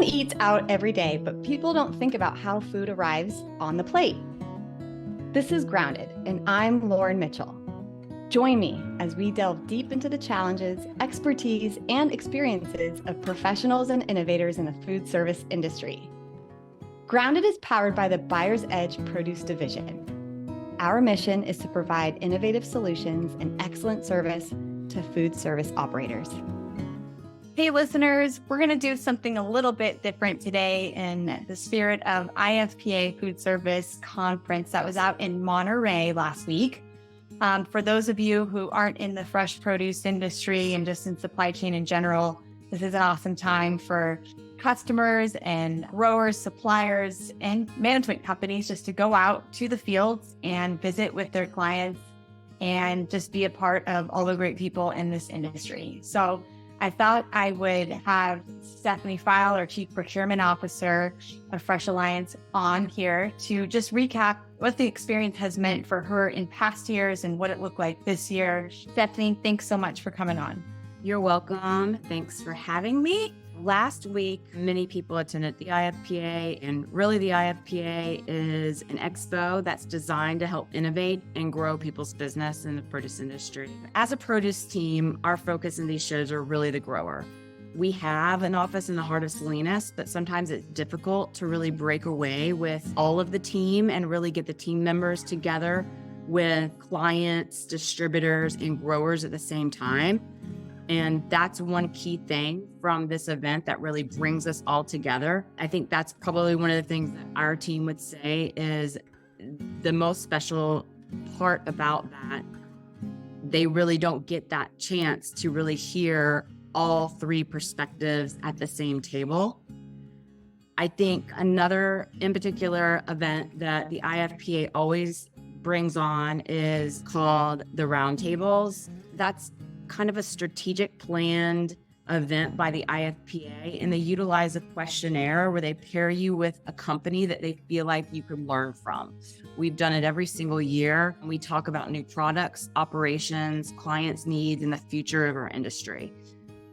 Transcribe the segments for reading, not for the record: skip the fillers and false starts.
Everyone eats out every day, but people don't think about how food arrives on the plate. This is Grounded, and I'm Lauren Mitchell. Join me as we delve deep into the challenges, expertise, and experiences of professionals and innovators in the food service industry. Grounded is powered by the Buyer's Edge Produce Division. Our mission is to provide innovative solutions and excellent service to food service operators. Hey listeners, we're going to do something a little bit different today in the spirit of IFPA Food Service Conference that was out in Monterey last week. For those of you who aren't in the fresh produce industry and just in supply chain in general, this is an awesome time for customers and growers, suppliers, and management companies just to go out to the fields and visit with their clients and just be a part of all the great people in this industry. So I thought I would have Stephanie File, our Chief Procurement Officer of Fresh Alliance, on here to just recap what the experience has meant for her in past years and what it looked like this year. Stephanie, thanks so much for coming on. You're welcome. Thanks for having me. Last week, many people attended the IFPA, and really the IFPA is an expo that's designed to help innovate and grow people's business in the produce industry. As a produce team, our focus in these shows are really the grower. We have an office in the heart of Salinas, but sometimes it's difficult to really break away with all of the team and really get the team members together with clients, distributors, and growers at the same time. And that's one key thing from this event that really brings us all together. I think that's probably one of the things that our team would say is the most special part about that. They really don't get that chance to really hear all three perspectives at the same table. I think another in particular event that the IFPA always brings on is called the Roundtables. That's kind of a strategic planned event by the IFPA, and they utilize a questionnaire where they pair you with a company that they feel like you can learn from. We've done it every single year. We talk about new products, operations, clients' needs, and the future of our industry.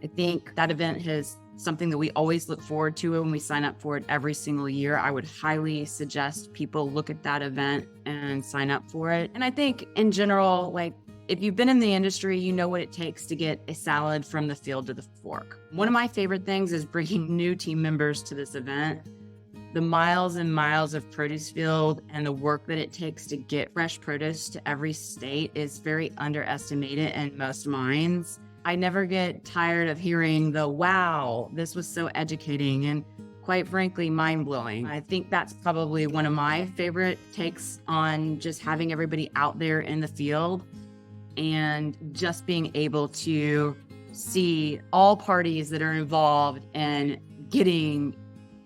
I think that event is something that we always look forward to and we sign up for it every single year. I would highly suggest people look at that event and sign up for it. And I think in general, if you've been in the industry, you know what it takes to get a salad from the field to the fork. One of my favorite things is bringing new team members to this event. The miles and miles of produce field and the work that it takes to get fresh produce to every state is very underestimated in most minds. I never get tired of hearing the, wow, this was so educating and quite frankly, mind-blowing. I think that's probably one of my favorite takes on just having everybody out there in the field and just being able to see all parties that are involved in getting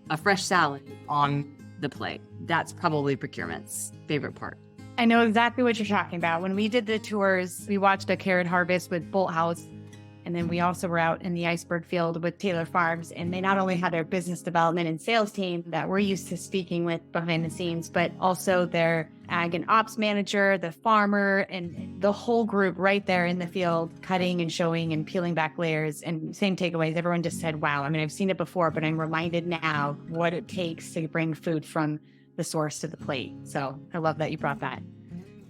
a fresh salad on the plate. That's probably procurement's favorite part. I know exactly what you're talking about. When we did the tours, we watched a carrot harvest with Bolt House. And then we also were out in the iceberg field with Taylor Farms. And they not only had their business development and sales team that we're used to speaking with behind the scenes, but also their ag and ops manager, the farmer, and the whole group right there in the field, cutting and showing and peeling back layers. And same takeaways, everyone just said, wow, I mean, I've seen it before, but I'm reminded now what it takes to bring food from the source to the plate. So I love that you brought that.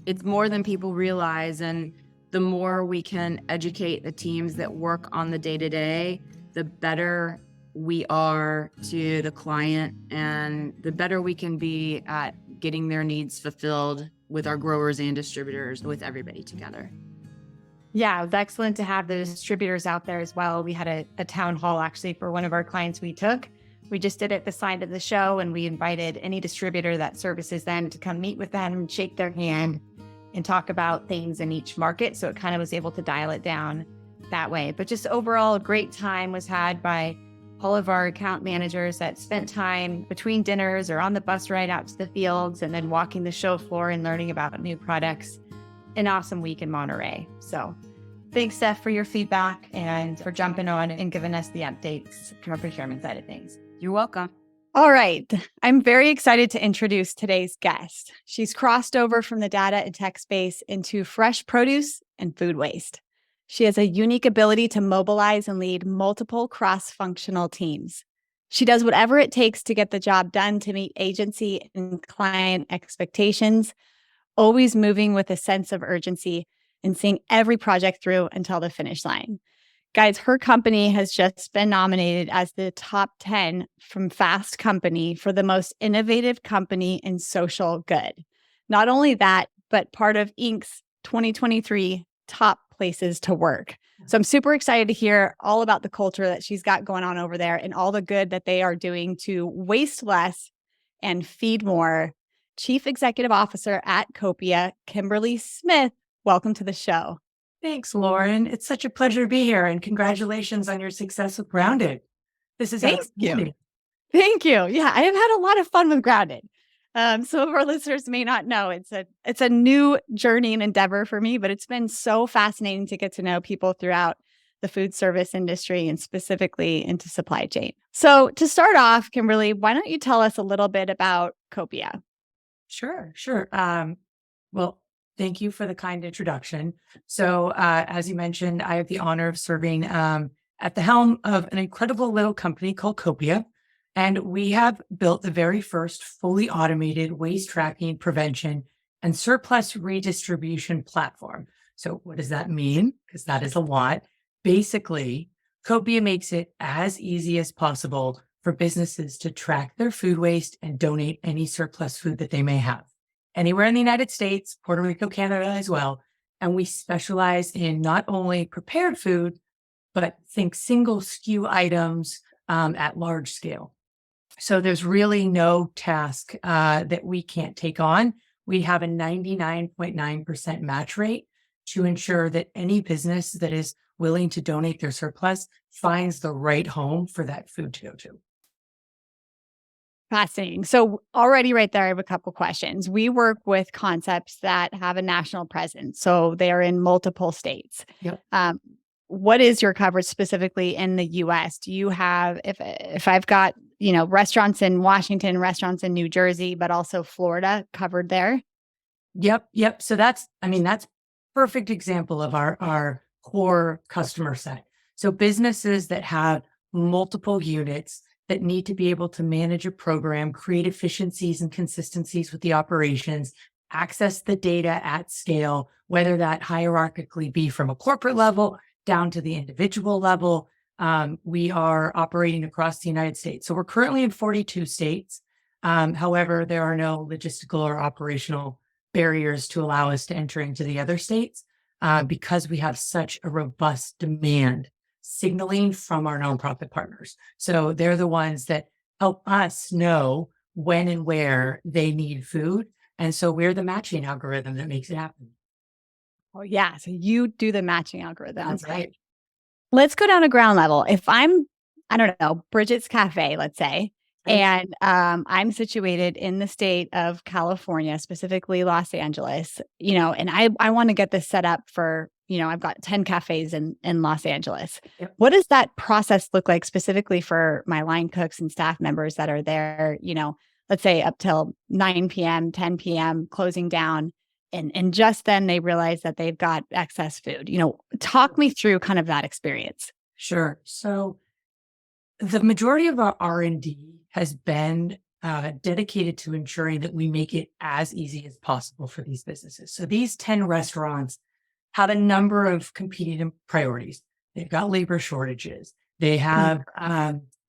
It's more than people realize. And the more we can educate the teams that work on the day-to-day, the better we are to the client and the better we can be at getting their needs fulfilled with our growers and distributors, with everybody together. Yeah, it was excellent to have the distributors out there as well. We had a town hall actually for one of our clients we took. We just did it at the side of the show, and we invited any distributor that services them to come meet with them and shake their hand and talk about things in each market. So it kind of was able to dial it down that way. But just overall, a great time was had by all of our account managers that spent time between dinners or on the bus ride out to the fields and then walking the show floor and learning about new products. An awesome week in Monterey. So thanks, Steph, for your feedback and for jumping on and giving us the updates from a procurement side of things. You're welcome. All right. I'm very excited to introduce today's guest. She's crossed over from the data and tech space into fresh produce and food waste. She has a unique ability to mobilize and lead multiple cross-functional teams. She does whatever it takes to get the job done to meet agency and client expectations, always moving with a sense of urgency and seeing every project through until the finish line. Guys, her company has just been nominated as the top 10 from Fast Company for the most innovative company in social good. Not only that, but part of Inc.'s 2023 top places to work. So I'm super excited to hear all about the culture that she's got going on over there and all the good that they are doing to waste less and feed more. Chief Executive Officer at Copia, Kimberly Smith, welcome to the show. Thanks, Lauren. It's such a pleasure to be here, and congratulations on your success with Grounded. This is Thank you. outstanding. Thank you. Yeah, I have had a lot of fun with Grounded. Some of our listeners may not know it's a new journey and endeavor for me, but it's been so fascinating to get to know people throughout the food service industry and specifically into supply chain. So to start off, Kimberly, why don't you tell us a little bit about Copia? Sure. Well, thank you for the kind introduction. So, as you mentioned, I have the honor of serving at the helm of an incredible little company called Copia. And we have built the very first fully automated waste tracking, prevention, and surplus redistribution platform. So what does that mean? Because that is a lot. Basically, Copia makes it as easy as possible for businesses to track their food waste and donate any surplus food that they may have anywhere in the United States, Puerto Rico, Canada as well. And we specialize in not only prepared food, but think single SKU items at large scale. So there's really no task that we can't take on. We have a 99.9% match rate to ensure that any business that is willing to donate their surplus finds the right home for that food to go to. Fascinating. So already right there, I have a couple questions. We work with concepts that have a national presence. So they are in multiple states. Yep. What is your coverage specifically in the US? Do you have, if I've got, restaurants in Washington, restaurants in New Jersey, but also Florida covered there? Yep. So that's perfect example of our core customer set. So businesses that have multiple units that need to be able to manage a program, create efficiencies and consistencies with the operations, access the data at scale, whether that hierarchically be from a corporate level down to the individual level. We are operating across the United States. So we're currently in 42 states. However, there are no logistical or operational barriers to allow us to enter into the other states because we have such a robust demand signaling from our nonprofit partners. So they're the ones that help us know when and where they need food. And so we're the matching algorithm that makes it happen. Oh, yeah. So you do the matching algorithm. That's right. Let's go down to ground level. If I'm, I don't know, Bridget's Cafe, let's say, Right. and I'm situated in the state of California, specifically Los Angeles, and I want to get this set up for, I've got 10 cafes in Los Angeles. Yep. What does that process look like specifically for my line cooks and staff members that are there, let's say up till 9 p.m., 10 p.m., closing down. And just then they realize that they've got excess food. Talk me through kind of that experience. Sure. So the majority of our R&D has been dedicated to ensuring that we make it as easy as possible for these businesses. So these 10 restaurants have a number of competing priorities. They've got labor shortages. They have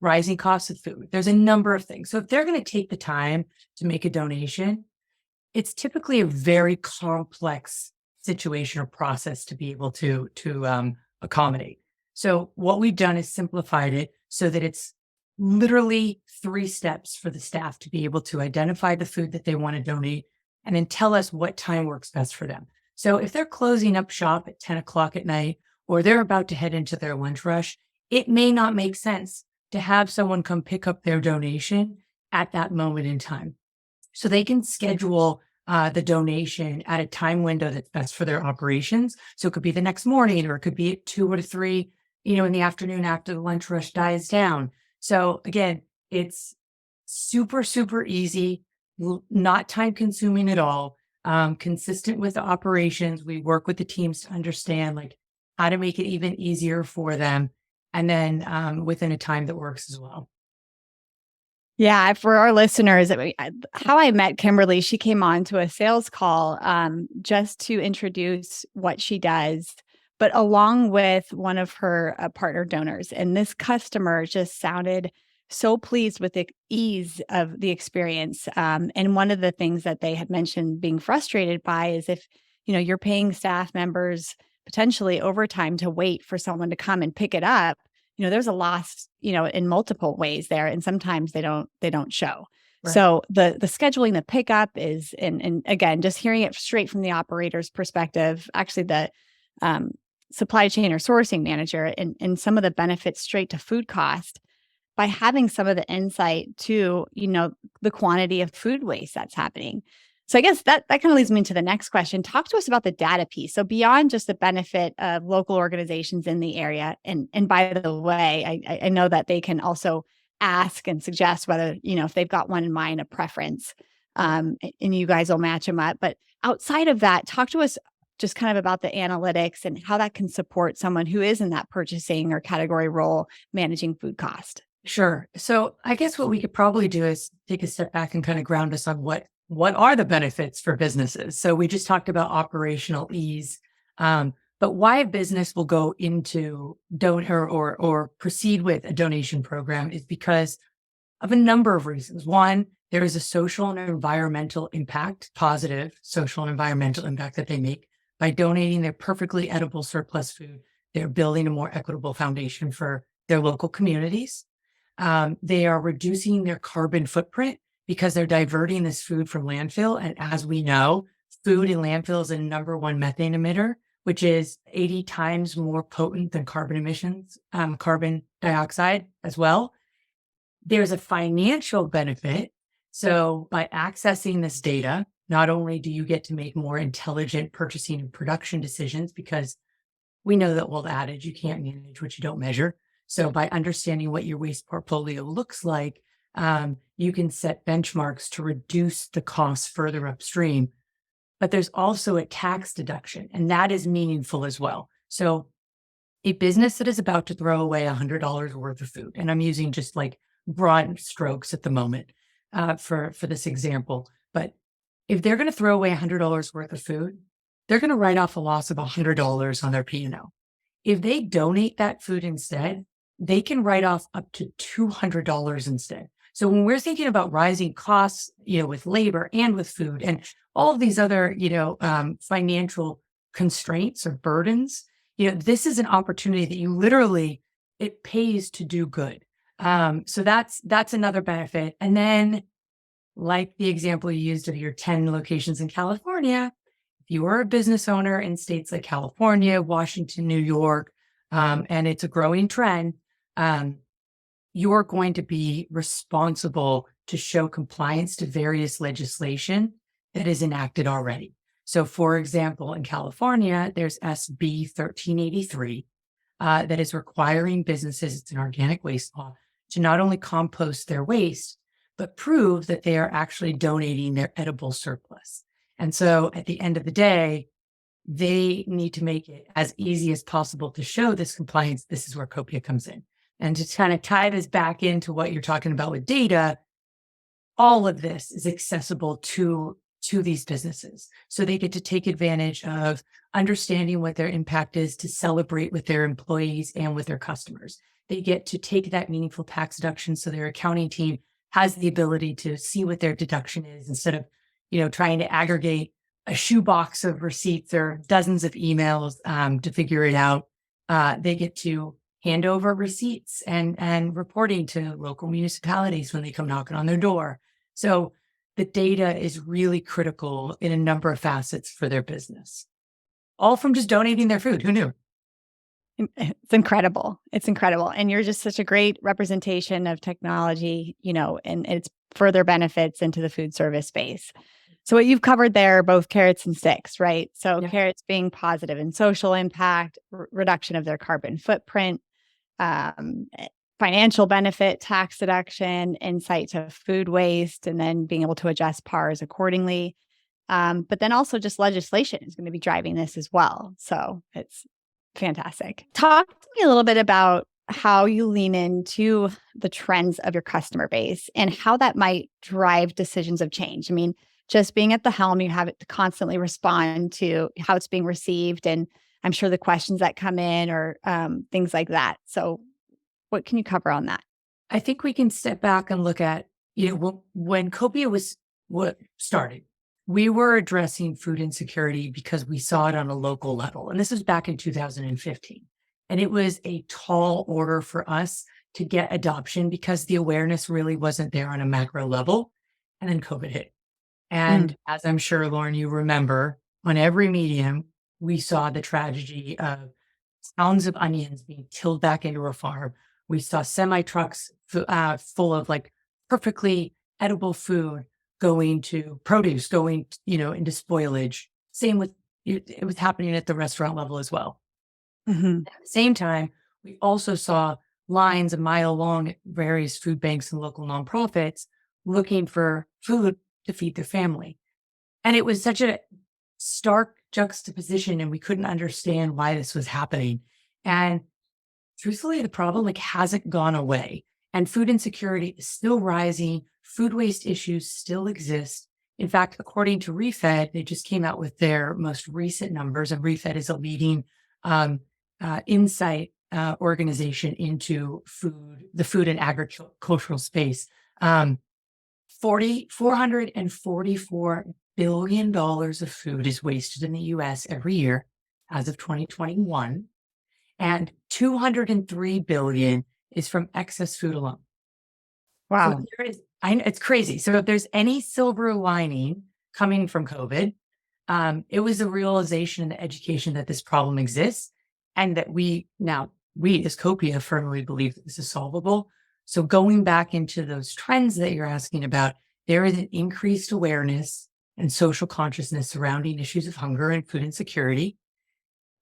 rising costs of food. There's a number of things. So if they're going to take the time to make a donation, it's typically a very complex situation or process to be able to accommodate. So what we've done is simplified it so that it's literally 3 steps for the staff to be able to identify the food that they want to donate and then tell us what time works best for them. So if they're closing up shop at 10 o'clock at night, or they're about to head into their lunch rush, it may not make sense to have someone come pick up their donation at that moment in time. So they can schedule the donation at a time window that's best for their operations. So it could be the next morning, or it could be at 2 or 3, in the afternoon after the lunch rush dies down. So again, it's super, super easy, not time consuming at all, consistent with the operations. We work with the teams to understand how to make it even easier for them. And then within a time that works as well. Yeah, for our listeners, how I met Kimberly, she came on to a sales call just to introduce what she does, but along with one of her partner donors. And this customer just sounded so pleased with the ease of the experience. And one of the things that they had mentioned being frustrated by is if, you're paying staff members potentially overtime to wait for someone to come and pick it up, there's a loss, in multiple ways there. And sometimes they don't show. Right. So the scheduling, the pickup is, and again, just hearing it straight from the operator's perspective, actually the supply chain or sourcing manager, and some of the benefits straight to food cost by having some of the insight to, the quantity of food waste that's happening. So I guess that kind of leads me to the next question. Talk to us about the data piece. So beyond just the benefit of local organizations in the area, and by the way, I know that they can also ask and suggest whether, if they've got one in mind, a preference, and you guys will match them up. But outside of that, talk to us just kind of about the analytics and how that can support someone who is in that purchasing or category role managing food cost. Sure. So I guess what we could probably do is take a step back and kind of ground us on what are the benefits for businesses. So we just talked about operational ease, but why a business will go into donor or proceed with a donation program is because of a number of reasons. One, there is a social and environmental impact, positive social and environmental impact that they make by donating their perfectly edible surplus food. They're building a more equitable foundation for their local communities. They are reducing their carbon footprint because they're diverting this food from landfill. And as we know, food in landfill is a number one methane emitter, which is 80 times more potent than carbon emissions, carbon dioxide as well. There's a financial benefit. So by accessing this data, not only do you get to make more intelligent purchasing and production decisions, because we know that old adage, you can't manage what you don't measure. So by understanding what your waste portfolio looks like, you can set benchmarks to reduce the costs further upstream. But there's also a tax deduction, and that is meaningful as well. So a business that is about to throw away $100 worth of food, and I'm using just like broad strokes at the moment for this example, but if they're going to throw away $100 worth of food, they're going to write off a loss of $100 on their P&L. If they donate that food instead, they can write off up to $200 instead. So when we're thinking about rising costs, with labor and with food and all of these other, financial constraints or burdens, this is an opportunity that you literally, it pays to do good. So that's another benefit. And then like the example you used of your 10 locations in California, if you are a business owner in states like California, Washington, New York, and it's a growing trend, you're going to be responsible to show compliance to various legislation that is enacted already. So for example, in California, there's SB 1383 that is requiring businesses, it's an organic waste law, to not only compost their waste, but prove that they are actually donating their edible surplus. And so at the end of the day, they need to make it as easy as possible to show this compliance. This is where Copia comes in. And to kind of tie this back into what you're talking about with data, all of this is accessible to these businesses. So they get to take advantage of understanding what their impact is to celebrate with their employees and with their customers. They get to take that meaningful tax deduction so their accounting team has the ability to see what their deduction is instead of, trying to aggregate a shoebox of receipts or dozens of emails to figure it out. They get to hand over receipts and reporting to local municipalities when they come knocking on their door. So the data is really critical in a number of facets for their business, all from just donating their food. Who knew? It's incredible. It's incredible. And you're just such a great representation of technology, and its further benefits into the food service space. So what you've covered there are both carrots and sticks, right? So Yeah. Carrots being positive and social impact, reduction of their carbon footprint, financial benefit, tax deduction, insight to food waste, and then being able to adjust PARs accordingly. But then also just legislation is going to be driving this as well. So it's fantastic. Talk to me a little bit about how you lean into the trends of your customer base and how that might drive decisions of change. I mean, just being at the helm, you have to constantly respond to how it's being received. And I'm sure the questions that come in or things like that. So what can you cover on that? I think we can step back and look at, when Copia was what started, we were addressing food insecurity because we saw it on a local level. And this was back in 2015. And it was a tall order for us to get adoption because the awareness really wasn't there on a macro level. And then COVID hit. And as I'm sure, Lauren, you remember, on every medium, we saw the tragedy of pounds of onions being tilled back into a farm. We saw semi trucks full of like perfectly edible food going to produce, going, into spoilage. Same with it was happening at the restaurant level as well. At the same time, we also saw lines a mile long at various food banks and local nonprofits looking for food to feed their family. And it was such a stark juxtaposition, and we couldn't understand why this was happening. And truthfully, the problem hasn't gone away. And food insecurity is still rising. Food waste issues still exist. In fact, according to ReFed, they just came out with their most recent numbers, and ReFed is a leading insight organization into the food and agricultural space. $444 billion of food is wasted in the US every year as of 2021, and 203 billion is from excess food alone. Wow. So it's crazy. So if there's any silver lining coming from COVID, it was a realization and the education that this problem exists, and that we as Copia firmly believe that this is solvable. So going back into those trends that you're asking about, there is an increased awareness and social consciousness surrounding issues of hunger and food insecurity.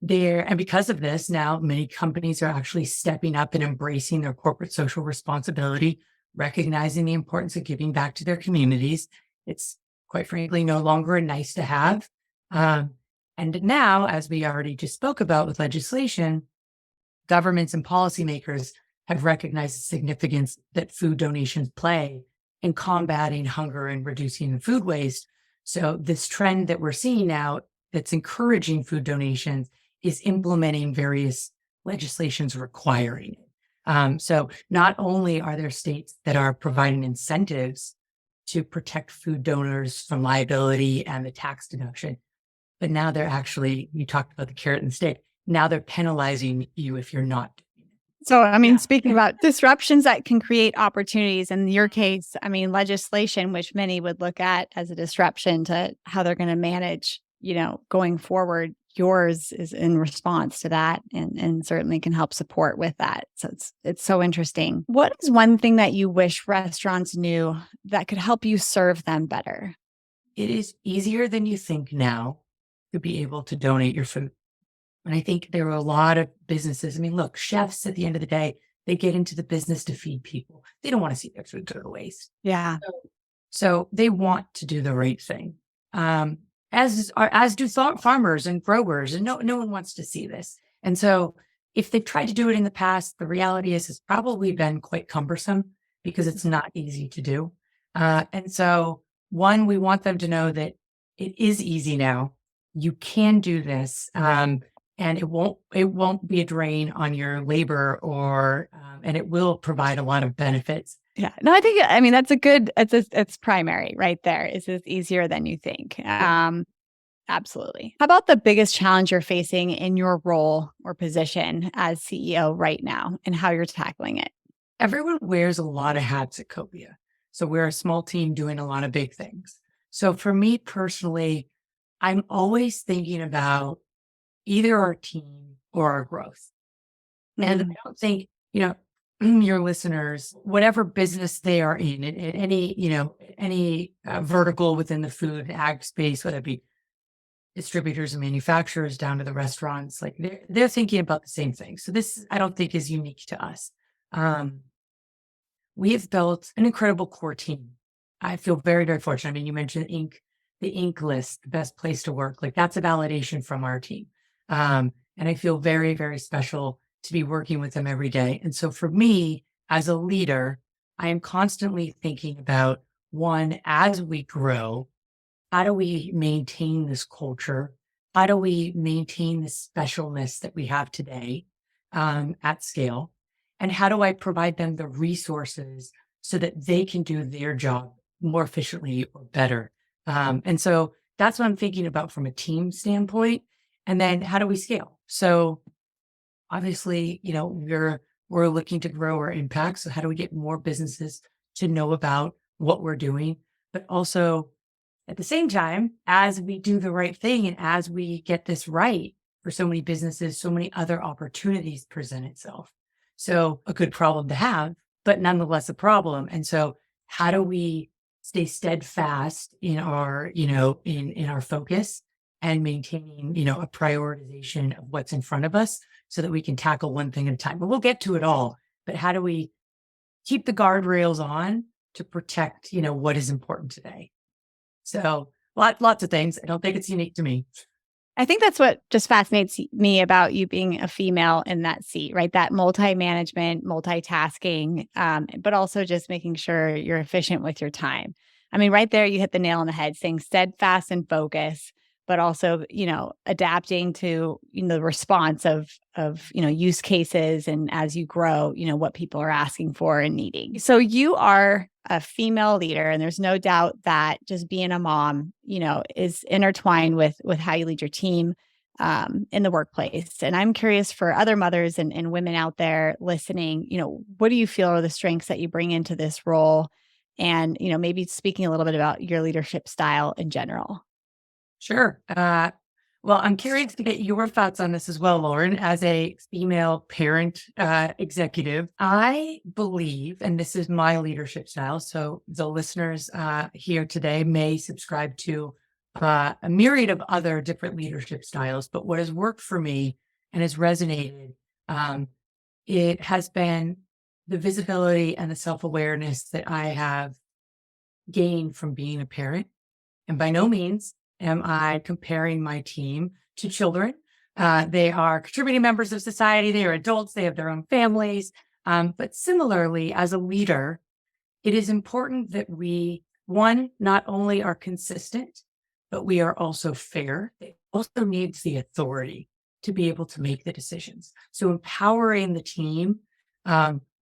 And because of this, now many companies are actually stepping up and embracing their corporate social responsibility, recognizing the importance of giving back to their communities. It's quite frankly no longer a nice to have. And now, as we already just spoke about with legislation, governments and policymakers have recognized the significance that food donations play in combating hunger and reducing the food waste. So this trend that we're seeing now that's encouraging food donations is implementing various legislations requiring it. So not only are there states that are providing incentives to protect food donors from liability and the tax deduction, but now they're actually, you talked about the carrot and stick, now they're penalizing you if you're not. So, speaking about disruptions that can create opportunities, in your case, legislation, which many would look at as a disruption to how they're going to manage, going forward, yours is in response to that and certainly can help support with that. So it's so interesting. What is one thing that you wish restaurants knew that could help you serve them better? It is easier than you think now to be able to donate your food. And I think there are a lot of businesses. Look, chefs at the end of the day, they get into the business to feed people. They don't want to see their food go to waste. Yeah. So they want to do the right thing. As do farmers and growers, and no one wants to see this. And so if they've tried to do it in the past, the reality is it's probably been quite cumbersome because it's not easy to do. And so one, we want them to know that it is easy now. You can do this. And it won't be a drain on your labor and it will provide a lot of benefits. Yeah. No, I think, that's it's primary right there. It's easier than you think. Absolutely. How about the biggest challenge you're facing in your role or position as CEO right now and how you're tackling it? Everyone wears a lot of hats at Copia. So we're a small team doing a lot of big things. So for me personally, I'm always thinking about either our team or our growth. And I don't think, your listeners, whatever business they are in any vertical within the food and ag space, whether it be distributors and manufacturers down to the restaurants, they're thinking about the same thing. So this, I don't think, is unique to us. We have built an incredible core team. I feel very, very fortunate. You mentioned the Inc. list, the best place to work. That's a validation from our team. And I feel very, very special to be working with them every day. And so for me, as a leader, I am constantly thinking about one, as we grow, how do we maintain this culture? How do we maintain the specialness that we have today at scale? And how do I provide them the resources so that they can do their job more efficiently or better? And so that's what I'm thinking about from a team standpoint. And then how do we scale? So obviously, we're looking to grow our impact. So how do we get more businesses to know about what we're doing? But also at the same time, as we do the right thing and as we get this right for so many businesses, so many other opportunities present itself. So a good problem to have, but nonetheless a problem. And so how do we stay steadfast in our, in our focus and maintaining, a prioritization of what's in front of us so that we can tackle one thing at a time. But we'll get to it all. But how do we keep the guardrails on to protect, what is important today? So lots of things. I don't think it's unique to me. I think that's what just fascinates me about you being a female in that seat, right? That multi-management, multitasking, but also just making sure you're efficient with your time. I mean, right there, you hit the nail on the head, saying steadfast and focus, but also, adapting to, the response of, use cases and as you grow, what people are asking for and needing. So you are a female leader, and there's no doubt that just being a mom, is intertwined with how you lead your team in the workplace. And I'm curious for other mothers and women out there listening, what do you feel are the strengths that you bring into this role? And, maybe speaking a little bit about your leadership style in general. Sure. Well, I'm curious to get your thoughts on this as well, Lauren. As a female parent executive, I believe, and this is my leadership style, so the listeners here today may subscribe to a myriad of other different leadership styles, but what has worked for me and has resonated, it has been the visibility and the self-awareness that I have gained from being a parent. And by no means am I comparing my team to children. They are contributing members of society. They are adults. They have their own families. But similarly, as a leader, it is important that we, one, not only are consistent, but we are also fair. It also needs the authority to be able to make the decisions. So empowering the team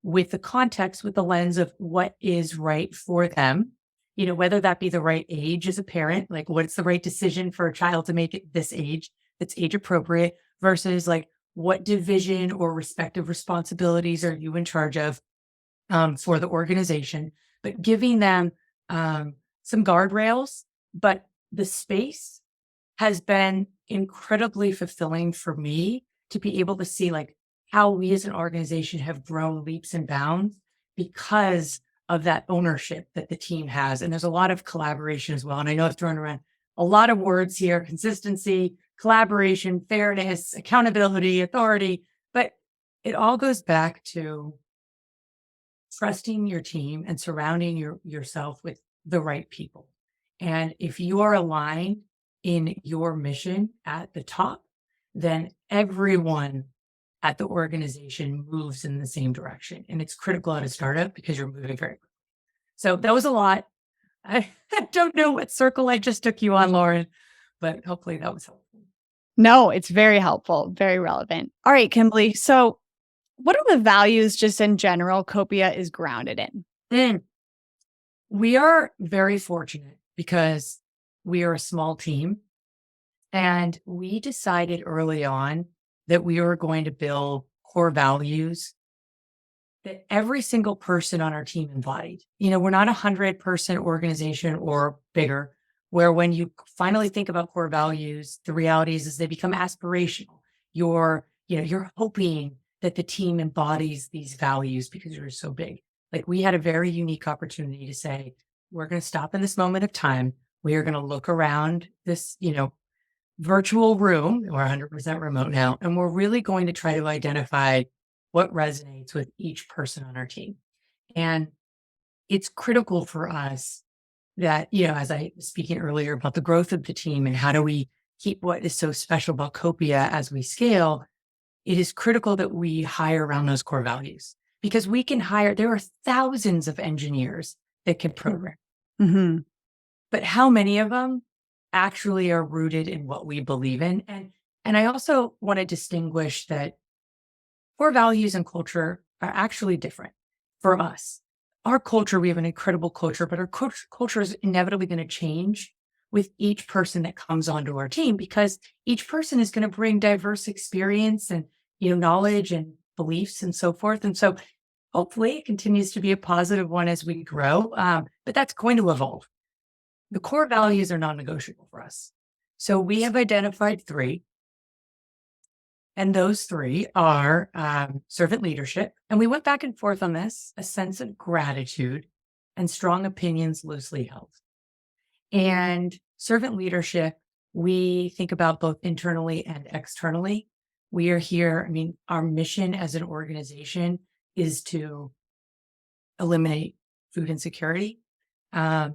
with the context, with the lens of what is right for them, whether that be the right age as a parent, like what's the right decision for a child to make at this age that's age appropriate versus like what division or respective responsibilities are you in charge of for the organization, but giving them some guardrails. But the space has been incredibly fulfilling for me to be able to see like how we as an organization have grown leaps and bounds because of that ownership that the team has. And there's a lot of collaboration as well. And I know I've thrown around a lot of words here: consistency, collaboration, fairness, accountability, authority, but it all goes back to trusting your team and surrounding yourself with the right people. And if you are aligned in your mission at the top, then everyone at the organization moves in the same direction. And it's critical at a startup because you're moving very quickly. So that was a lot. I don't know what circle I just took you on, Lauren, but hopefully that was helpful. No, it's very helpful, very relevant. All right, Kimberly. So what are the values just in general Copia is grounded in? We are very fortunate because we are a small team, and we decided early on that we were going to build core values that every single person on our team embodied. We're not 100-person organization or bigger, where when you finally think about core values, the reality is they become aspirational. You're hoping that the team embodies these values because you're so big. Like we had a very unique opportunity to say, we're going to stop in this moment of time. We are going to look around this, virtual room. We're 100% remote now. And we're really going to try to identify what resonates with each person on our team. And it's critical for us that, as I was speaking earlier about the growth of the team and how do we keep what is so special about Copia as we scale, it is critical that we hire around those core values because there are thousands of engineers that can program, Mm-hmm. but how many of them actually are rooted in what we believe in? And I also want to distinguish that core values and culture are actually different for us. Our culture, we have an incredible culture, but our culture is inevitably going to change with each person that comes onto our team because each person is going to bring diverse experience and, knowledge and beliefs and so forth. And so hopefully it continues to be a positive one as we grow, but that's going to evolve. The core values are non-negotiable for us. So we have identified 3. And those 3 are servant leadership. And we went back and forth on this, a sense of gratitude and strong opinions loosely held. And servant leadership, we think about both internally and externally. We are here. Our mission as an organization is to eliminate food insecurity. How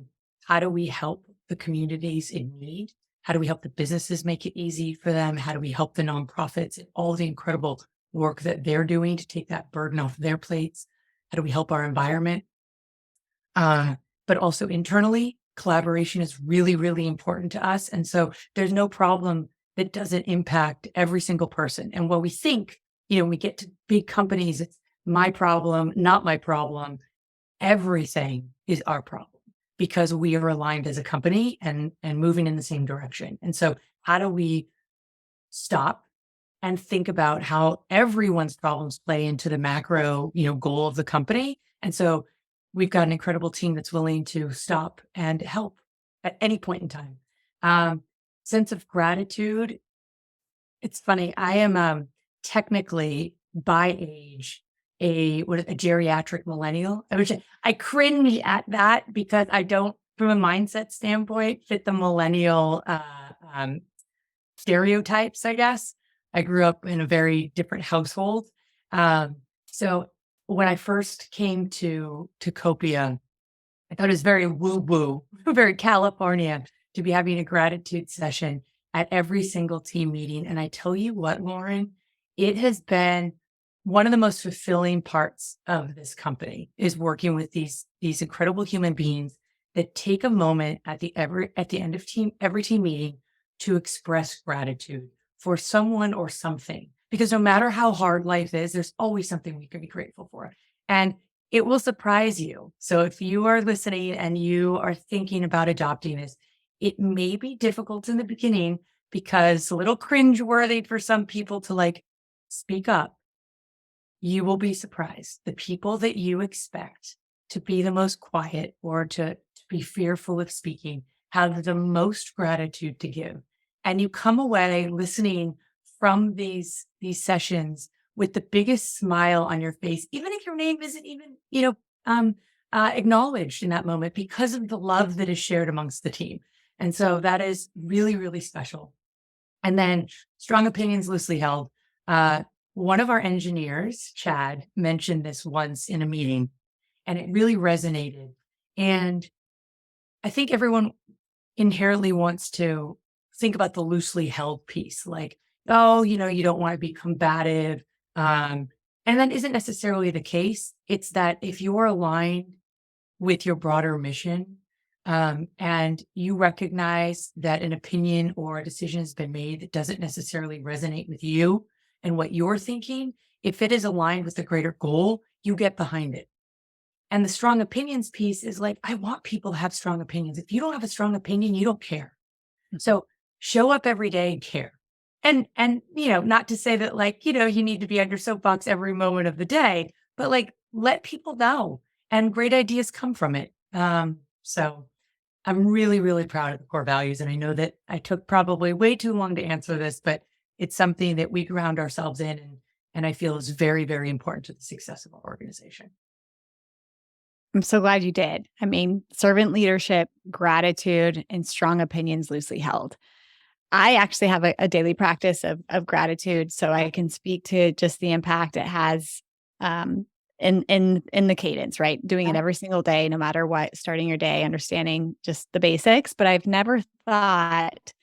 do we help the communities in need? How do we help the businesses make it easy for them? How do we help the nonprofits and all the incredible work that they're doing to take that burden off their plates? How do we help our environment? But also internally, collaboration is really, really important to us. And so there's no problem that doesn't impact every single person. And when we think, when we get to big companies, it's my problem, not my problem. Everything is our problem because we are aligned as a company and moving in the same direction. And so how do we stop and think about how everyone's problems play into the macro, goal of the company? And so we've got an incredible team that's willing to stop and help at any point in time. Sense of gratitude. It's funny. I am technically by age a geriatric millennial. I cringe at that because I don't, from a mindset standpoint, fit the millennial stereotypes, I guess. I grew up in a very different household. So when I first came to Copia, I thought it was very woo-woo, very California to be having a gratitude session at every single team meeting. And I tell you what, Lauren, it has been one of the most fulfilling parts of this company is working with these incredible human beings that take a moment at the end of every team meeting to express gratitude for someone or something. Because no matter how hard life is, there's always something we can be grateful for. And it will surprise you. So if you are listening and you are thinking about adopting this, it may be difficult in the beginning because it's a little cringeworthy for some people to speak up. You will be surprised. The people that you expect to be the most quiet or to be fearful of speaking have the most gratitude to give. And you come away listening from these sessions with the biggest smile on your face, even if your name isn't even, acknowledged in that moment because of the love that is shared amongst the team. And so that is really, really special. And then strong opinions loosely held. One of our engineers, Chad, mentioned this once in a meeting, and it really resonated. And I think everyone inherently wants to think about the loosely held piece, you don't want to be combative. And that isn't necessarily the case. It's that if you're aligned with your broader mission, and you recognize that an opinion or a decision has been made that doesn't necessarily resonate with you and what you're thinking, if it is aligned with the greater goal, you get behind it. And the strong opinions piece is I want people to have strong opinions. If you don't have a strong opinion, you don't care. So show up every day and care. And not to say that you need to be on your soapbox every moment of the day, but let people know and great ideas come from it. So I'm really, really proud of the core values. And I know that I took probably way too long to answer this, but it's something that we ground ourselves in and I feel is very, very important to the success of our organization. I'm so glad you did. Servant leadership, gratitude, and strong opinions loosely held. I actually have a daily practice of gratitude, so I can speak to just the impact it has in the cadence, right? Doing it every single day, no matter what, starting your day, understanding just the basics. But I've never thought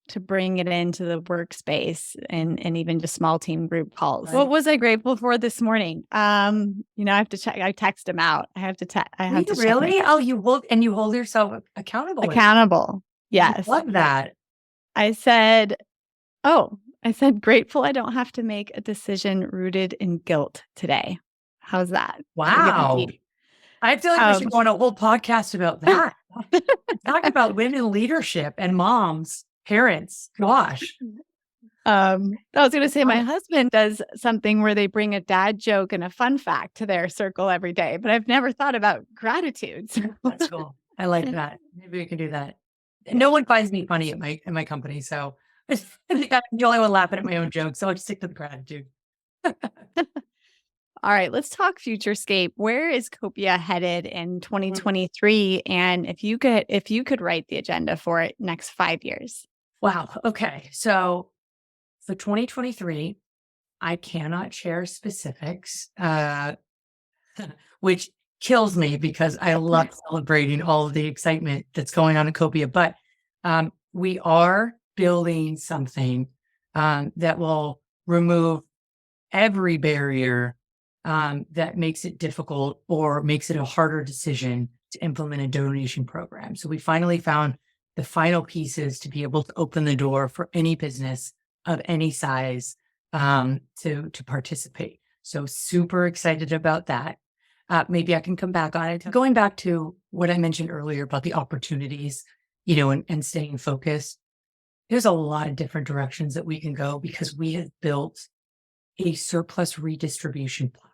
to bring it into the workspace and even just small team group calls. Right. What was I grateful for this morning? I have to check. I text them out. I have to check. Really? Oh, you hold yourself accountable. Accountable. Yes. I love that. I said, grateful I don't have to make a decision rooted in guilt today. How's that? Wow. I feel like we should go on a whole podcast about that. Talk about women leadership and moms, parents. Gosh. I was going to say my husband does something where they bring a dad joke and a fun fact to their circle every day, but I've never thought about gratitude. That's cool. I like that. Maybe we can do that. No one finds me funny at my company, so I think I'm the only one laughing at my own jokes. So I'll just stick to the gratitude. All right, let's talk Futurescape. Where is Copia headed in 2023? And if you could write the agenda for it next 5 years. Wow. Okay. So for 2023, I cannot share specifics, which kills me because I love celebrating all of the excitement that's going on in Copia. But we are building something that will remove every barrier that makes it difficult or makes it a harder decision to implement a donation program. So we finally found the final pieces to be able to open the door for any business of any size to participate. So super excited about that. Maybe I can come back on it. Going back to what I mentioned earlier about the opportunities, and staying focused. There's a lot of different directions that we can go because we have built a surplus redistribution platform.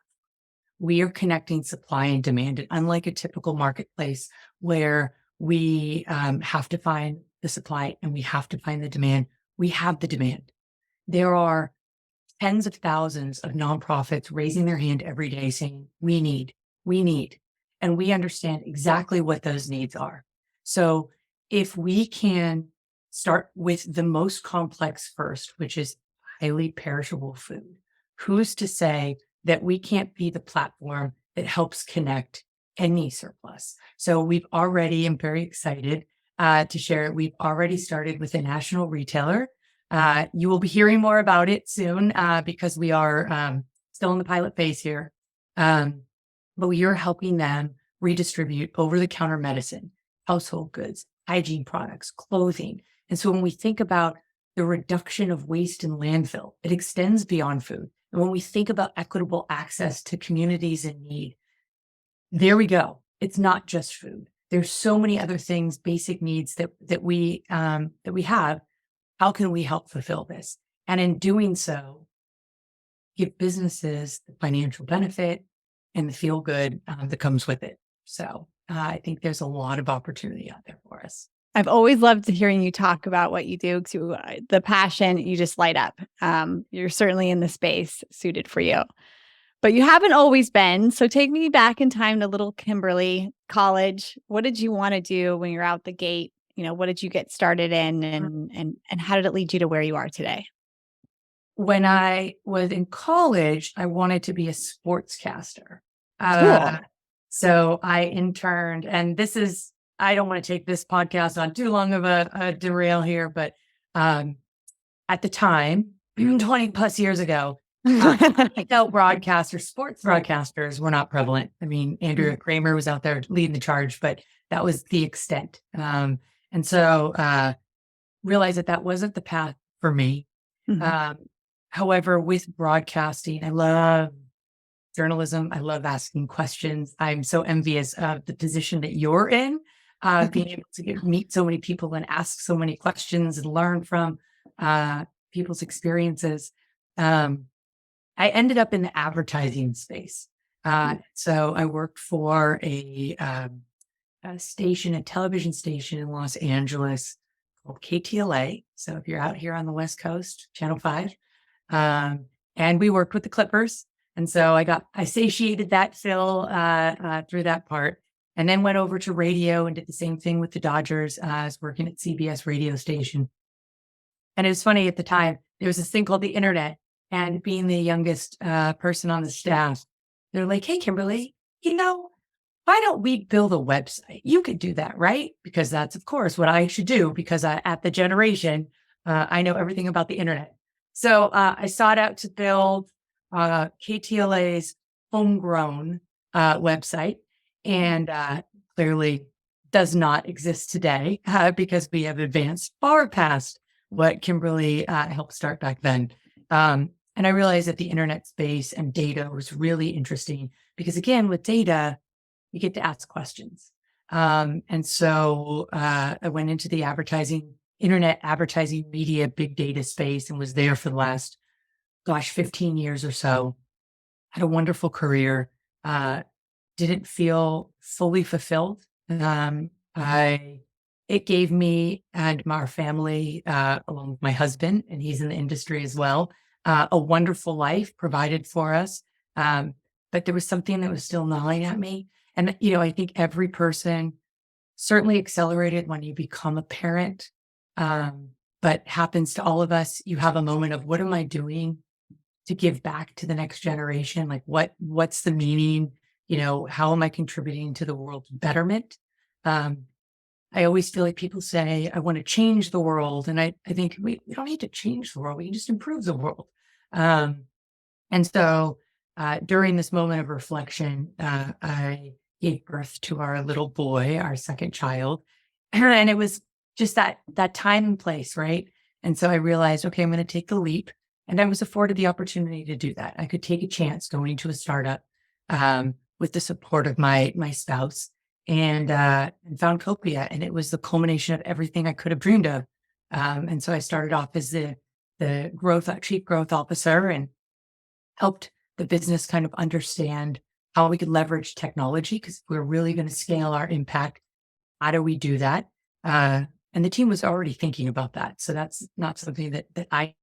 We are connecting supply and demand. And unlike a typical marketplace where we have to find the supply and we have to find the demand, we have the demand. There are tens of thousands of nonprofits raising their hand every day saying, we need, and we understand exactly what those needs are. So if we can start with the most complex first, which is highly perishable food, who's to say that we can't be the platform that helps connect any surplus? So I'm very excited to share it. We've already started with a national retailer. You will be hearing more about it soon because we are still in the pilot phase here. But we are helping them redistribute over-the-counter medicine, household goods, hygiene products, clothing. And so when we think about the reduction of waste in landfill, it extends beyond food. And when we think about equitable access to communities in need, there we go. It's not just food. There's so many other things, basic needs that we have. How can we help fulfill this? And in doing so, give businesses the financial benefit and the feel good that comes with it. So I think there's a lot of opportunity out there for us. I've always loved hearing you talk about what you do. The passion, you just light up. You're certainly in the space suited for you. But you haven't always been. So take me back in time to little Kimberly, college. What did you want to do when you're out the gate? What did you get started in and how did it lead you to where you are today? When I was in college, I wanted to be a sportscaster. Cool. So I interned, and I don't want to take this podcast on too long of a derail here, but at the time, 20 plus years ago, sports broadcasters were not prevalent. I mean, Andrea Kramer was out there leading the charge, but that was the extent. And so realized that wasn't the path for me. Mm-hmm. However, with broadcasting, I love journalism. I love asking questions. I'm so envious of the position that you're in, being able to meet so many people and ask so many questions and learn from people's experiences. I ended up in the advertising space. So I worked for a television station in Los Angeles called KTLA. So if you're out here on the West Coast, Channel 5, and we worked with the Clippers. And so I satiated that fill through that part, and then went over to radio and did the same thing with the Dodgers. I was working at CBS radio station. And it was funny at the time, there was this thing called the internet, and being the youngest person on the staff, they're like, hey, Kimberly, why don't we build a website? You could do that, right? Because that's, of course, what I should do, because at the generation, I know everything about the internet. So I sought out to build KTLA's homegrown website, and clearly does not exist today because we have advanced far past what Kimberly helped start back then. And I realized that the internet space and data was really interesting because, again, with data, you get to ask questions. And so I went into the internet advertising media, big data space, and was there for the last, 15 years or so. Had a wonderful career. Didn't feel fully fulfilled. It gave me and our family, along with my husband, and he's in the industry as well, a wonderful life provided for us. But there was something that was still gnawing at me. And, I think every person certainly accelerated when you become a parent, but happens to all of us. You have a moment of, what am I doing to give back to the next generation? Like, what's the meaning? How am I contributing to the world's betterment? I always feel like people say, I want to change the world. And I think we don't need to change the world. We can just improve the world. And so during this moment of reflection, I gave birth to our little boy, our second child. And it was just that time and place, right? And so I realized, okay, I'm going to take the leap. And I was afforded the opportunity to do that. I could take a chance going to a startup with the support of my spouse, and found Copia. And it was the culmination of everything I could have dreamed of. And so I started off as the chief growth officer, and helped the business kind of understand how we could leverage technology, because we're really going to scale our impact. How do we do that? And the team was already thinking about that. So that's not something that I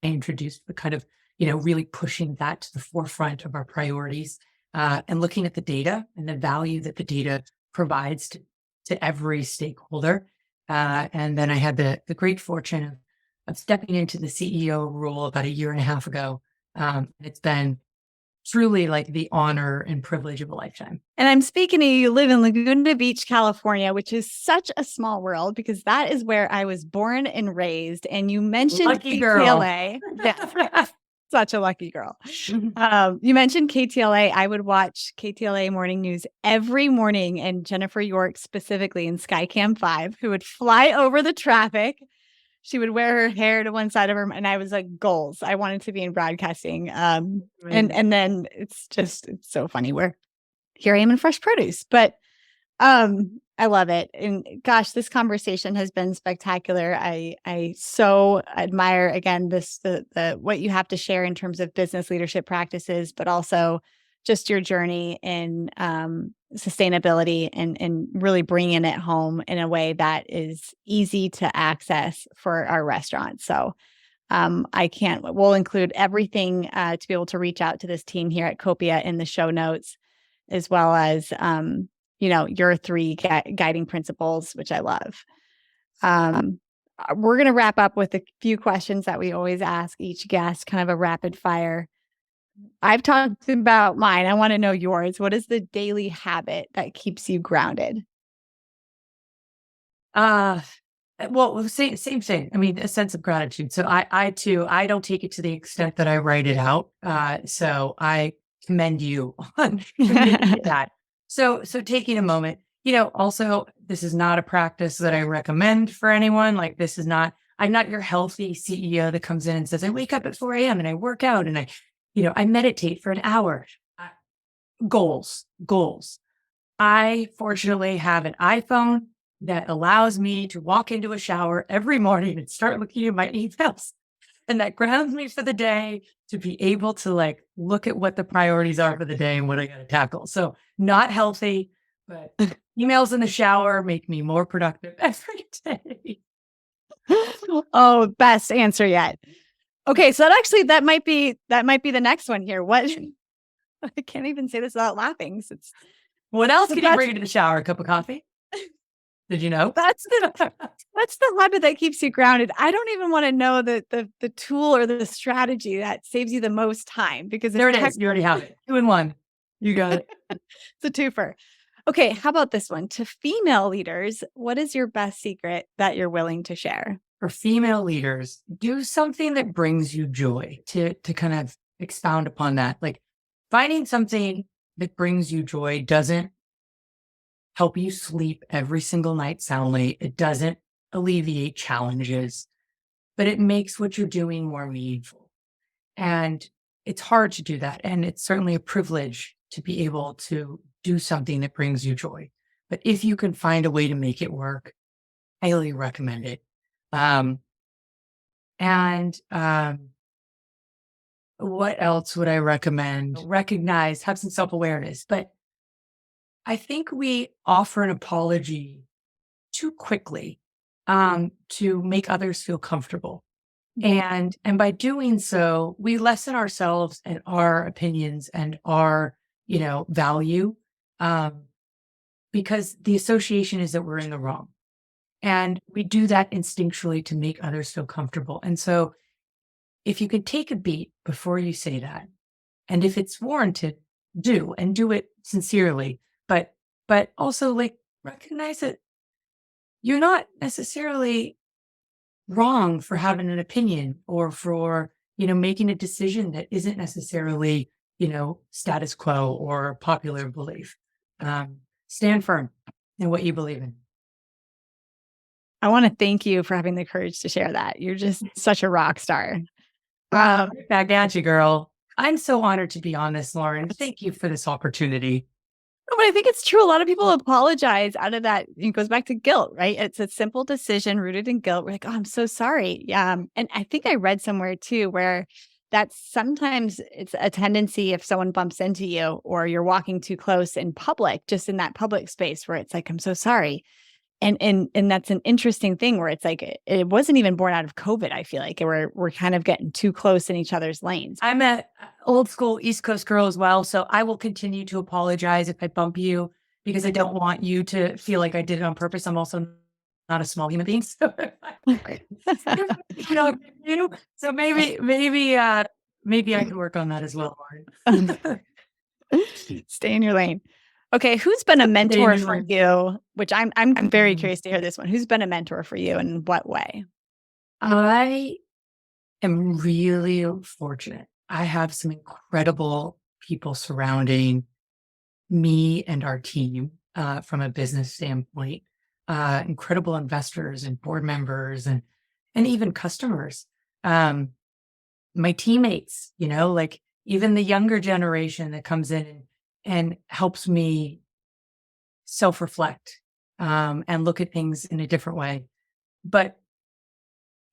introduced, but kind of, really pushing that to the forefront of our priorities, and looking at the data and the value that the data provides to every stakeholder. And then I had the great fortune of stepping into the CEO role about a year and a half ago. It's been truly like the honor and privilege of a lifetime. And I'm speaking to you, you live in Laguna Beach, California, which is such a small world, because that is where I was born and raised. And you mentioned Lucky girl. KTLA. Yeah. Such a lucky girl. You mentioned KTLA. I would watch KTLA morning news every morning, and Jennifer York specifically in Skycam 5, who would fly over the traffic. She would wear her hair to one side of her, and I was like, goals. I wanted to be in broadcasting. And then it's so funny where here I am in fresh produce, but I love it. And gosh, this conversation has been spectacular. I so admire, again, the what you have to share in terms of business leadership practices, but also just your journey in sustainability and really bringing it home in a way that is easy to access for our restaurants. So we'll include everything to be able to reach out to this team here at Copia in the show notes, as well as your 3 guiding principles, which I love. We're going to wrap up with a few questions that we always ask each guest, kind of a rapid fire. I've talked about mine. I want to know yours. What is the daily habit that keeps you grounded? Well, same thing. I mean, a sense of gratitude. So I too, I don't take it to the extent that I write it out. So I commend you on that. So taking a moment, also, this is not a practice that I recommend for anyone. Like, I'm not your healthy CEO that comes in and says, I wake up at 4 a.m. and I work out and I meditate for an hour. Goals. I fortunately have an iPhone that allows me to walk into a shower every morning and start looking at my emails. And that grounds me for the day to be able to look at what the priorities are for the day and what I got to tackle. So not healthy, but emails in the shower make me more productive every day. Oh, best answer yet. Okay. So that might be the next one here. What? I can't even say this without laughing. What else can you bring into the shower? A cup of coffee? Did you know? That's the habit that keeps you grounded. I don't even want to know the tool or the strategy that saves you the most time, because there it is. You already have it. 2 in 1. You got it. It's a twofer. Okay. How about this one? To female leaders, what is your best secret that you're willing to share? for female leaders, do something that brings you joy to kind of expound upon that. Like finding something that brings you joy doesn't help you sleep every single night soundly. It doesn't alleviate challenges, but it makes what you're doing more meaningful. And it's hard to do that. And it's certainly a privilege to be able to do something that brings you joy. But if you can find a way to make it work, I highly recommend it. What else would I recommend? Recognize, have some self-awareness. But I think we offer an apology too quickly to make others feel comfortable. And by doing so, we lessen ourselves and our opinions and our, value, because the association is that we're in the wrong. And we do that instinctually to make others feel comfortable. And so if you can take a beat before you say that, and if it's warranted, do it sincerely, but also like recognize that you're not necessarily wrong for having an opinion or for, making a decision that isn't necessarily, status quo or popular belief. Stand firm in what you believe in. I want to thank you for having the courage to share that. You're just such a rock star. Back at you, girl. I'm so honored to be on this, Lauren. Thank you for this opportunity. But I think it's true. A lot of people apologize out of that. It goes back to guilt, right? It's a simple decision rooted in guilt. We're like, oh, I'm so sorry. And I think I read somewhere too, where that's sometimes it's a tendency if someone bumps into you or you're walking too close in public, just in that public space where it's like, I'm so sorry. And that's an interesting thing where it's like, it wasn't even born out of COVID. I feel like we're kind of getting too close in each other's lanes. I'm an old school East Coast girl as well. So I will continue to apologize if I bump you because I don't want you to feel like I did it on purpose. I'm also not a small human being. So, so maybe I can work on that as well, Lauren. Stay in your lane. Okay, who's been a mentor for you? Which I'm very curious to hear this one. Who's been a mentor for you and in what way? I am really fortunate. I have some incredible people surrounding me and our team from a business standpoint. Incredible investors and board members and even customers. My teammates, like even the younger generation that comes in and helps me self-reflect and look at things in a different way. But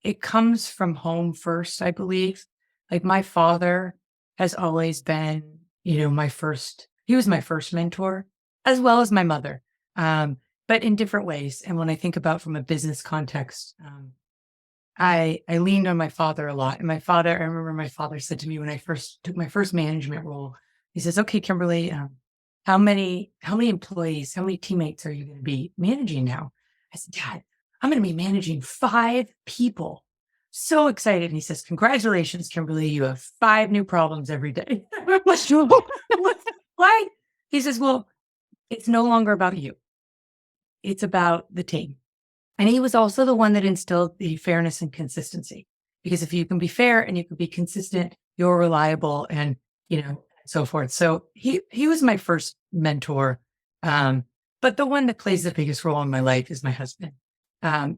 it comes from home first, I believe. Like my father has always been, he was my first mentor, as well as my mother, but in different ways. And when I think about from a business context, I leaned on my father a lot. And I remember my father said to me when I first took my first management role, he says, okay, Kimberly, how many employees, how many teammates are you going to be managing now? I said, Dad, I'm going to be managing 5 people. So excited. And he says, congratulations, Kimberly. You have 5 new problems every day. Why? He says, well, it's no longer about you. It's about the team. And he was also the one that instilled the fairness and consistency. Because if you can be fair and you can be consistent, you're reliable and, so forth. So he was my first mentor. But the one that plays the biggest role in my life is my husband.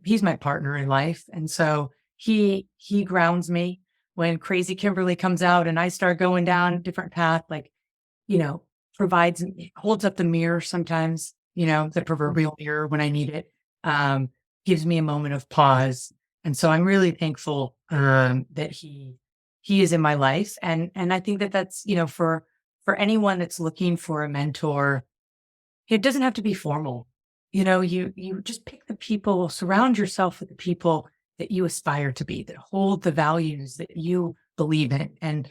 He's my partner in life. And so he grounds me when crazy Kimberly comes out and I start going down a different path, like, holds up the mirror sometimes, the proverbial mirror when I need it, gives me a moment of pause. And so I'm really thankful that he is in my life. And I think that that's, for anyone that's looking for a mentor, it doesn't have to be formal. You just pick the people, surround yourself with the people that you aspire to be, that hold the values that you believe in, and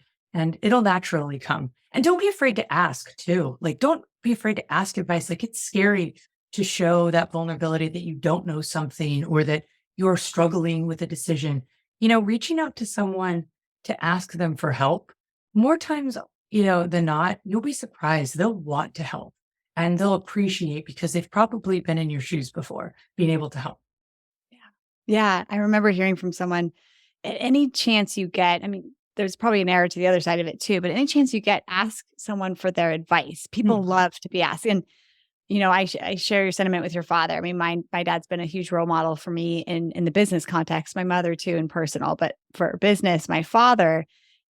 it'll naturally come. And don't be afraid to ask too. Like, don't be afraid to ask advice. Like, it's scary to show that vulnerability that you don't know something or that you're struggling with a decision. Reaching out to someone to ask them for help, more times, than not, you'll be surprised. They'll want to help and they'll appreciate because they've probably been in your shoes before, being able to help. Yeah. Yeah. I remember hearing from someone, at any chance you get, I mean, there's probably an error to the other side of it too, but any chance you get, ask someone for their advice. People love to be asked. And, I share your sentiment with your father. I mean, my dad's been a huge role model for me in the business context, my mother too, in personal, but for business, my father.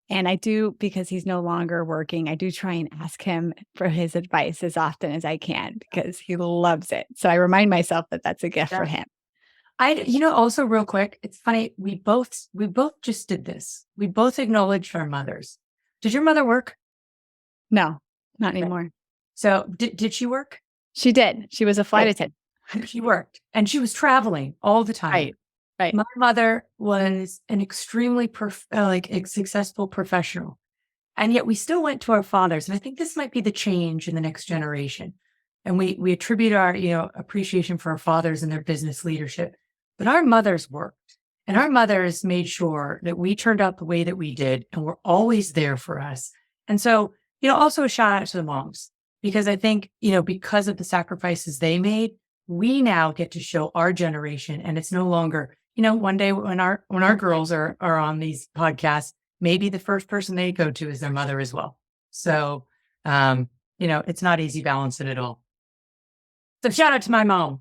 And I do, because he's no longer working, I do try and ask him for his advice as often as I can because he loves it. So I remind myself that that's a gift for him. Also real quick, it's funny. We both just did this. We both acknowledged our mothers. Did your mother work? No, not anymore. So did she work? She did. She was a flight attendant. She worked and she was traveling all the time. Right. My mother was an extremely successful professional. And yet we still went to our fathers. And I think this might be the change in the next generation. And we attribute our, appreciation for our fathers and their business leadership. But our mothers worked, and our mothers made sure that we turned out the way that we did and were always there for us. And so, also a shout out to the moms, because I think, because of the sacrifices they made, we now get to show our generation. And it's no longer, one day when our girls are on these podcasts, maybe the first person they go to is their mother as well. So, it's not easy balancing it all. So shout out to my mom.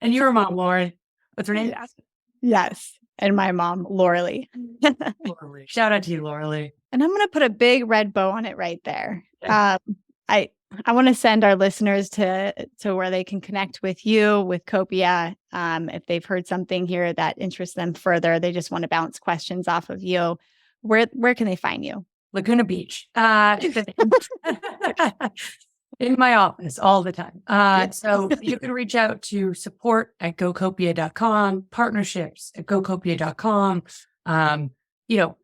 And your mom, Lauren. What's her name? Yes. And my mom, Lauralee. Lauralee. Shout out to you, Lauralee. And I'm going to put a big red bow on it right there. Yeah. I want to send our listeners to where they can connect with you, with Copia. If they've heard something here that interests them further, they just want to bounce questions off of you. Where can they find you? Laguna Beach. In my office all the time. So you can reach out to support@gocopia.com, partnerships at gocopia.com.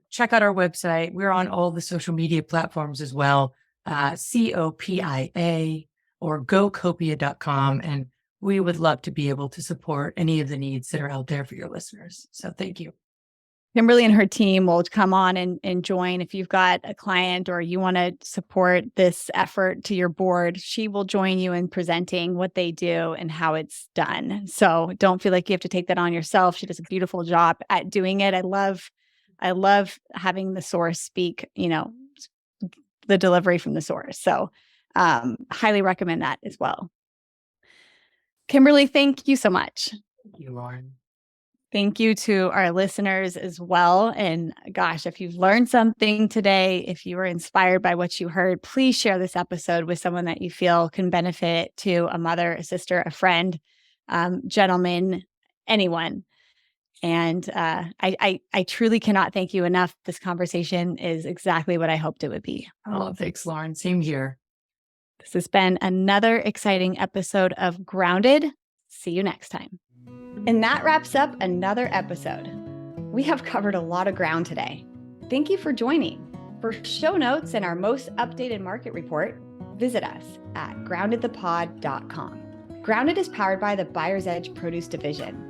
Check out our website. We're on all the social media platforms as well. COPIA or gocopia.com. And we would love to be able to support any of the needs that are out there for your listeners. So thank you. Kimberly and her team will come on and join. If you've got a client or you want to support this effort to your board, she will join you in presenting what they do and how it's done. So don't feel like you have to take that on yourself. She does a beautiful job at doing it. I love having the source speak, the delivery from the source. So highly recommend that as well. Kimberly, thank you so much. Thank you, Lauren. Thank you to our listeners as well. And gosh, if you've learned something today, if you were inspired by what you heard, please share this episode with someone that you feel can benefit, to a mother, a sister, a friend, gentleman, anyone. And I truly cannot thank you enough. This conversation is exactly what I hoped it would be. Oh, thanks, Lauren. Same here. This has been another exciting episode of Grounded. See you next time. And that wraps up another episode. We have covered a lot of ground today. Thank you for joining. For show notes and our most updated market report, visit us at groundedthepod.com. Grounded is powered by the Buyer's Edge Produce Division.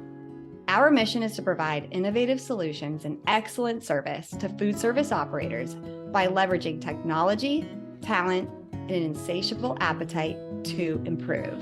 Our mission is to provide innovative solutions and excellent service to food service operators by leveraging technology, talent, and an insatiable appetite to improve.